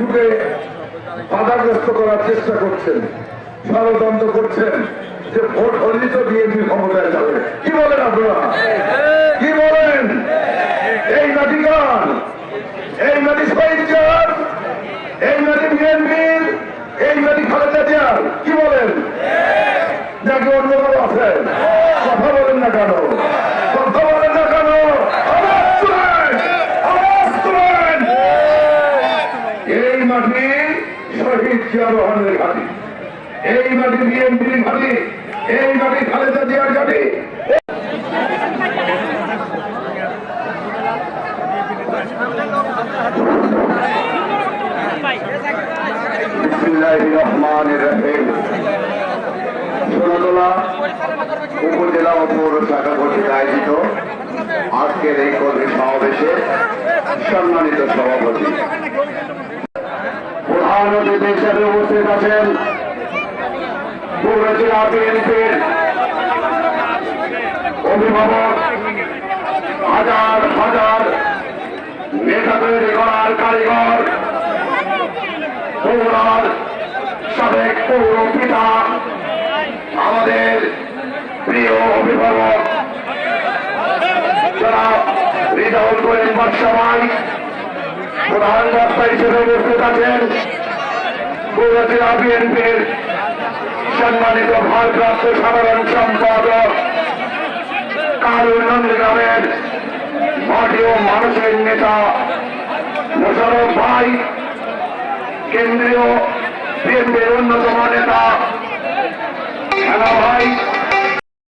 ভোটকে বাধাগ্রস্ত করার চেষ্টা করছেন, ষড়যন্ত্র করছেন যে ভোট হলেই তো বিএনপি ক্ষমতায় যাবে। কি বলেন আপনারা? কি বলেন? এই মাটি কার? এই মাটি শহীদ জিয়ার, এই মাটি বিএনপির, এই মাটি খালেদা জিয়ার। কি বলেন? নাকি অন্য কেউ আছে? কথা বলেন না কেন? কথা বলেন না কেন? আওয়াজ তুলেন, আওয়াজ তুলেন। এই মাটি শহীদ জিয়া রহমানের ঘাঁটি, এই মাটি বিএনপির ঘাঁটি, এই মাটি খালেদা জিয়ার ঘাঁটি। বিসমিল্লাহির রহমানির রহিম। সোনাতলা উপজেলা ও পৌর শাখা কর্তৃক আয়োজিত আজকের এই কর্মী সমাবেশে সম্মানিত সভাপতি, প্রধান অতিথি হিসেবে উপস্থিত আছেন পৌর জেলা বিএনপির অভিভাবক, হাজার হাজার নেতা তৈরি করার কারিগর, পৌরার সাবেক পৌর পিতা, আমাদের প্রিয় অভিভাবক যারা রিজাউল করিম বাদশাহ, প্রধান বক্তা হিসেবে উপস্থিত আছেন পৌর জেলা বিএনপির সম্মানিত ভারপ্রাপ্ত সাধারণ সম্পাদক, কারুর নন্দীগ্রামের মাটি ও মানুষের নেতা মোশাররফ ভাই, কেন্দ্রীয় বিএনপির অন্যতম নেতা খেলা ভাই,